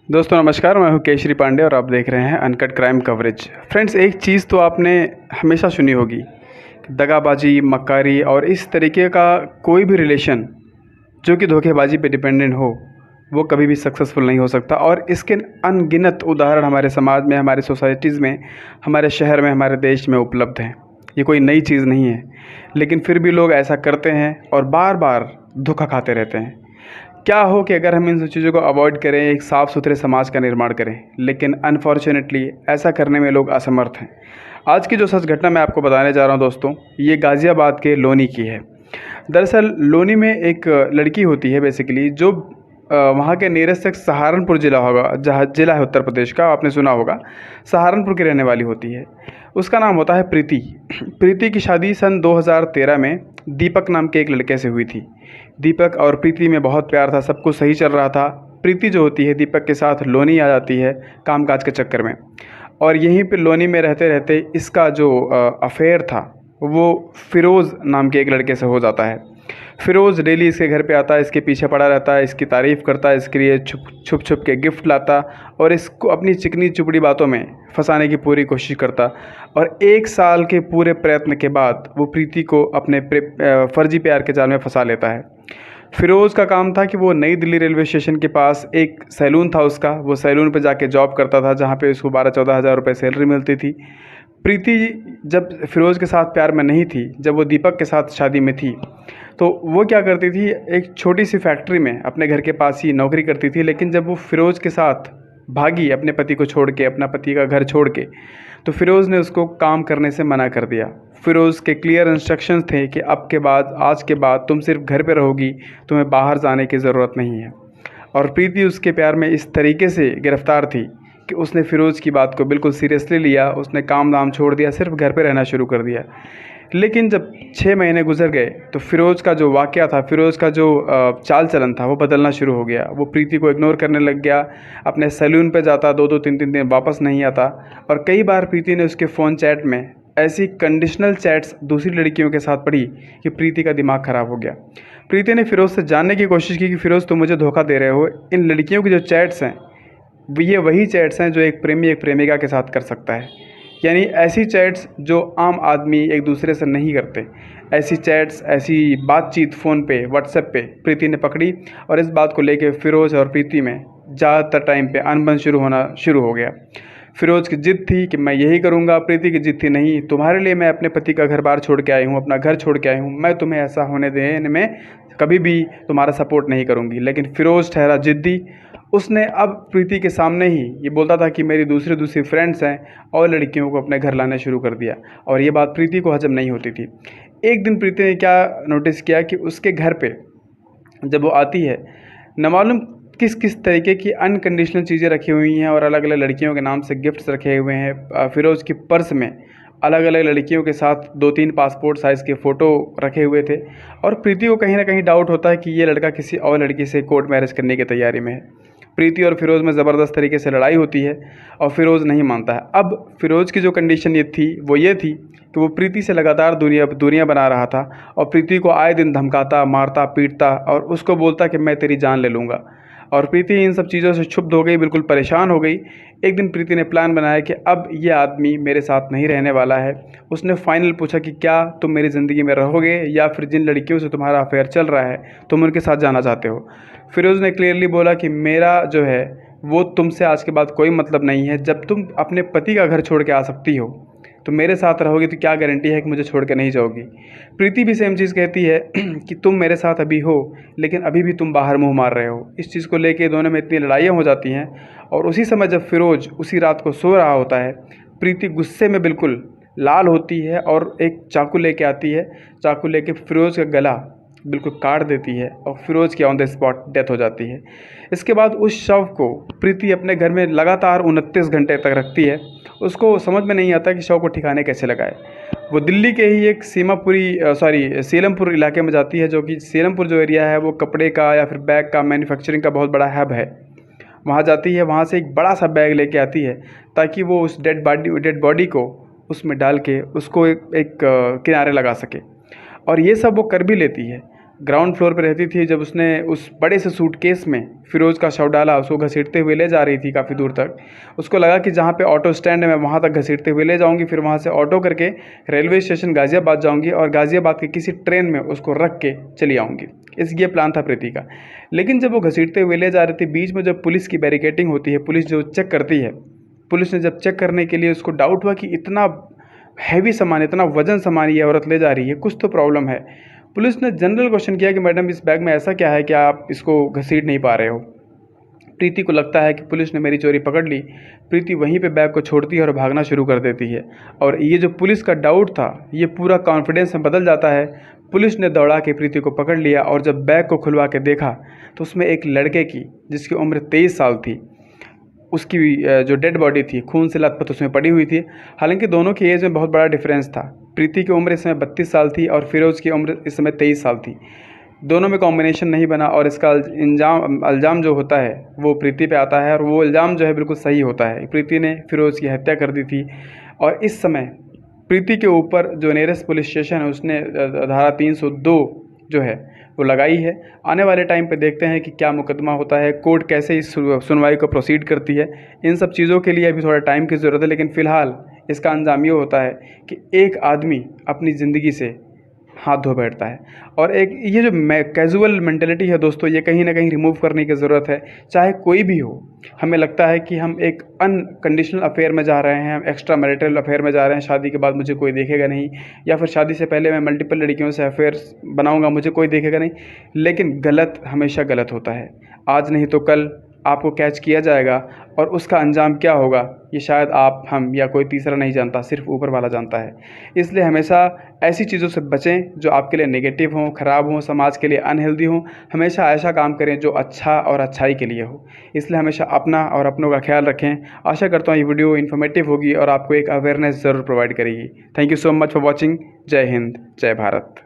दोस्तों नमस्कार, मैं हूं केशरी पांडे और आप देख रहे हैं अनकट क्राइम कवरेज। फ्रेंड्स, एक चीज़ तो आपने हमेशा सुनी होगी कि दगाबाजी, मक्कारी और इस तरीके का कोई भी रिलेशन जो कि धोखेबाजी पे डिपेंडेंट हो वो कभी भी सक्सेसफुल नहीं हो सकता। और इसके अनगिनत उदाहरण हमारे समाज में, हमारे सोसाइटीज़ में, हमारे शहर में, हमारे देश में उपलब्ध हैं। ये कोई नई चीज़ नहीं है, लेकिन फिर भी लोग ऐसा करते हैं और बार बार धोखा खाते रहते हैं। क्या हो कि अगर हम इन सब चीज़ों को अवॉइड करें, एक साफ़ सुथरे समाज का निर्माण करें, लेकिन अनफॉर्चुनेटली ऐसा करने में लोग असमर्थ हैं। आज की जो सच घटना मैं आपको बताने जा रहा हूं दोस्तों, ये गाज़ियाबाद के लोनी की है। दरअसल लोनी में एक लड़की होती है बेसिकली, जो वहाँ के नियरेस्ट एक सहारनपुर ज़िला होगा, जहाँ ज़िला है उत्तर प्रदेश का, आपने सुना होगा। सहारनपुर की रहने वाली होती है। उसका नाम होता है प्रीति। प्रीति की शादी सन 2013 में दीपक नाम के एक लड़के से हुई थी। दीपक और प्रीति में बहुत प्यार था, सब कुछ सही चल रहा था। प्रीति जो होती है दीपक के साथ लोनी आ जाती है कामकाज के चक्कर में, और यहीं पे लोनी में रहते रहते इसका जो अफेयर था वो फ़िरोज़ नाम के एक लड़के से हो जाता है। फ़िरोज़ डेली इसके घर पे आता है, इसके पीछे पड़ा रहता है, इसकी तारीफ़ करता है, इसके लिए छुप छुप के गिफ्ट लाता और इसको अपनी चिकनी चुपड़ी बातों में फंसाने की पूरी कोशिश करता। और 1 साल के पूरे प्रयत्न के बाद वो प्रीति को अपने फर्जी प्यार के जाल में फंसा लेता है। फ़िरोज़ का काम था कि वो नई दिल्ली रेलवे स्टेशन के पास एक सैलून था उसका, वो सैलून पे जाके जॉब करता था, जहाँ पे उसको 12-14 हज़ार रुपये सैलरी मिलती थी। प्रीति जब फ़िरोज़ के साथ प्यार में नहीं थी, जब वो दीपक के साथ शादी में थी, तो वो क्या करती थी, एक छोटी सी फैक्ट्री में अपने घर के पास ही नौकरी करती थी। लेकिन जब वो फ़िरोज़ के साथ भागी अपने पति को छोड़ के, अपना पति का घर छोड़ के, तो फ़िरोज़ ने उसको काम करने से मना कर दिया। फ़िरोज़ के क्लियर इंस्ट्रक्शंस थे कि अब के बाद, आज के बाद तुम सिर्फ घर पे रहोगी, तुम्हें बाहर जाने की ज़रूरत नहीं है। और प्रीति उसके प्यार में इस तरीके से गिरफ़्तार थी कि उसने फ़िरोज़ की बात को बिल्कुल सीरियसली लिया। उसने काम धाम छोड़ दिया, सिर्फ घर पे रहना शुरू कर दिया। लेकिन जब 6 महीने गुजर गए तो फ़िरोज़ का जो वाक़या था, फ़िरोज़ का जो चाल चलन था वो बदलना शुरू हो गया। वो प्रीति को इग्नोर करने लग गया, अपने सैलून पे जाता, 2-2 3-3 दिन वापस नहीं आता। और कई बार प्रीति ने उसके फ़ोन चैट में ऐसी कंडीशनल चैट्स दूसरी लड़कियों के साथ पढ़ी कि प्रीति का दिमाग ख़राब हो गया। प्रीति ने फ़िरोज़ से जानने की कोशिश की कि फ़िरोज़, तुम मुझे धोखा दे रहे हो। इन लड़कियों की जो चैट्स हैं ये वही चैट्स हैं जो एक प्रेमी एक प्रेमिका के साथ कर सकता है, यानी ऐसी चैट्स जो आम आदमी एक दूसरे से नहीं करते। ऐसी चैट्स, ऐसी बातचीत फ़ोन पे, व्हाट्सएप पे प्रीति ने पकड़ी। और इस बात को लेके फ़िरोज़ और प्रीति में ज़्यादातर टाइम पे अनबन शुरू हो गया। फ़िरोज़ की ज़िद थी कि मैं यही करूँगा, प्रीति की ज़िद थी नहीं, तुम्हारे लिए मैं अपने पति का घर बार छोड़ के आई हूँ, अपना घर छोड़ के आई हूँ, मैं तुम्हें ऐसा होने देने में कभी भी तुम्हारा सपोर्ट नहीं करूँगी। लेकिन फ़िरोज़ ठहरा ज़िद्दी। उसने अब प्रीति के सामने ही ये बोलता था कि मेरी दूसरी फ्रेंड्स हैं, और लड़कियों को अपने घर लाने शुरू कर दिया। और ये बात प्रीति को हजम नहीं होती थी। एक दिन प्रीति ने क्या नोटिस किया कि उसके घर पे जब वो आती है, न मालूम किस किस तरीके की अनकंडीशनल चीज़ें रखी हुई हैं और अलग अलग लड़कियों के नाम से गिफ्ट्स रखे हुए हैं। फ़िरोज़ की पर्स में अलग अलग लड़कियों के साथ 2-3 पासपोर्ट साइज़ के फ़ोटो रखे हुए थे। और प्रीति को कहीं ना कहीं डाउट होता है कि ये लड़का किसी और लड़की से कोर्ट मैरिज करने की तैयारी में है। प्रीति और फ़िरोज़ में ज़बरदस्त तरीके से लड़ाई होती है और फ़िरोज़ नहीं मानता है। अब फ़िरोज़ की जो कंडीशन ये थी वो ये थी कि वो प्रीति से लगातार दूरियां बना रहा था और प्रीति को आए दिन धमकाता, मारता, पीटता और उसको बोलता कि मैं तेरी जान ले लूँगा। और प्रीति इन सब चीज़ों से क्षुब्ध हो गई, बिल्कुल परेशान हो गई। एक दिन प्रीति ने प्लान बनाया कि अब ये आदमी मेरे साथ नहीं रहने वाला है। उसने फाइनल पूछा कि क्या तुम मेरी ज़िंदगी में रहोगे, या फिर जिन लड़कियों से तुम्हारा अफेयर चल रहा है तुम उनके साथ जाना चाहते हो। फ़िरोज़ ने क्लियरली बोला कि मेरा जो है वो तुमसे आज के बाद कोई मतलब नहीं है। जब तुम अपने पति का घर छोड़ के आ सकती हो तो मेरे साथ रहोगी, तो क्या गारंटी है कि मुझे छोड़ के नहीं जाओगी। प्रीति भी सेम चीज़ कहती है कि तुम मेरे साथ अभी हो, लेकिन अभी भी तुम बाहर मुंह मार रहे हो। इस चीज़ को लेके दोनों में इतनी लड़ाइयाँ हो जाती हैं। और उसी समय जब फ़िरोज़ उसी रात को सो रहा होता है, प्रीति गुस्से में बिल्कुल लाल होती है और एक चाकू लेके आती है। चाकू लेके फ़िरोज़ का गला बिल्कुल काट देती है और फ़िरोज़ की ऑन द स्पॉट डेथ हो जाती है। इसके बाद उस शव को प्रीति अपने घर में लगातार 29 घंटे तक रखती है। उसको समझ में नहीं आता कि शव को ठिकाने कैसे लगाए। वो दिल्ली के ही एक सीलमपुर इलाके में जाती है, जो कि सीलमपुर जो एरिया है वो कपड़े का या फिर बैग का मैन्युफैक्चरिंग का बहुत बड़ा हब है। वहाँ जाती है, वहाँ से एक बड़ा सा बैग लेके आती है ताकि वो उस डेड बॉडी को उसमें डाल के उसको एक किनारे लगा सके। और ये सब वो कर भी लेती है। ग्राउंड फ्लोर पे रहती थी। जब उसने उस बड़े से सूटकेस में फ़िरोज़ का शव डाला, उसको घसीटते हुए ले जा रही थी काफ़ी दूर तक। उसको लगा कि जहाँ पे ऑटो स्टैंड है मैं वहाँ तक घसीटते हुए ले जाऊँगी, फिर वहाँ से ऑटो करके रेलवे स्टेशन गाज़ियाबाद जाऊँगी और गाज़ियाबाद के किसी ट्रेन में उसको रख के चली आऊँगी। ये प्लान था प्रीति का। लेकिन जब वो घसीटते हुए ले जा रही थी, बीच में जब पुलिस की बैरिकेडिंग होती है, पुलिस जो चेक करती है, पुलिस ने जब चेक करने के लिए उसको डाउट हुआ कि इतना हैवी सामान, इतना वज़न सामान ये औरत ले जा रही है, कुछ तो प्रॉब्लम है। पुलिस ने जनरल क्वेश्चन किया कि मैडम इस बैग में ऐसा क्या है कि आप इसको घसीट नहीं पा रहे हो। प्रीति को लगता है कि पुलिस ने मेरी चोरी पकड़ ली। प्रीति वहीं पे बैग को छोड़ती है और भागना शुरू कर देती है। और ये जो पुलिस का डाउट था, ये पूरा कॉन्फिडेंस में बदल जाता है। पुलिस ने दौड़ा के प्रीति को पकड़ लिया और जब बैग को खुलवा के देखा तो उसमें एक लड़के की, जिसकी उम्र 23 साल थी, उसकी जो डेड बॉडी थी खून से लथपथ उसमें पड़ी हुई थी। हालांकि दोनों की एज में बहुत बड़ा डिफरेंस था। प्रीति की उम्र इस समय 32 साल थी और फ़िरोज़ की उम्र इस समय 23 साल थी। दोनों में कॉम्बिनेशन नहीं बना और इसका इल्ज़ाम जो होता है वो प्रीति पे आता है और वो इल्ज़ाम जो है बिल्कुल सही होता है। प्रीति ने फ़िरोज़ की हत्या कर दी थी और इस समय प्रीति के ऊपर जो नियरेस्ट पुलिस स्टेशन है उसने धारा 302 जो है वो लगाई है। आने वाले टाइम पे देखते हैं कि क्या मुकदमा होता है, कोर्ट कैसे इस सुनवाई को प्रोसीड करती है। इन सब चीज़ों के लिए अभी थोड़ा टाइम की ज़रूरत है, लेकिन फ़िलहाल इसका अंजाम ये होता है कि एक आदमी अपनी ज़िंदगी से हाथ धो बैठता है। और एक ये जो कैजुअल मेंटेलिटी है दोस्तों, ये कहीं ना कहीं रिमूव करने की ज़रूरत है। चाहे कोई भी हो, हमें लगता है कि हम एक अनकंडीशनल अफेयर में जा रहे हैं, हम एक्स्ट्रा मैरिटल अफेयर में जा रहे हैं, शादी के बाद मुझे कोई देखेगा नहीं, या फिर शादी से पहले मैं मल्टीपल लड़कियों से अफेयर्स बनाऊंगा, मुझे कोई देखेगा नहीं। लेकिन गलत हमेशा गलत होता है। आज नहीं तो कल आपको कैच किया जाएगा और उसका अंजाम क्या होगा ये शायद आप, हम या कोई तीसरा नहीं जानता, सिर्फ ऊपर वाला जानता है। इसलिए हमेशा ऐसी चीज़ों से बचें जो आपके लिए नेगेटिव हों, ख़राब हों, समाज के लिए अनहेल्दी हों। हमेशा ऐसा काम करें जो अच्छा और अच्छाई के लिए हो। इसलिए हमेशा अपना और अपनों का ख्याल रखें। आशा करता हूँ ये वीडियो इन्फॉर्मेटिव होगी और आपको एक अवेयरनेस ज़रूर प्रोवाइड करेगी। Thank you so much for watching. जय हिंद, जय भारत।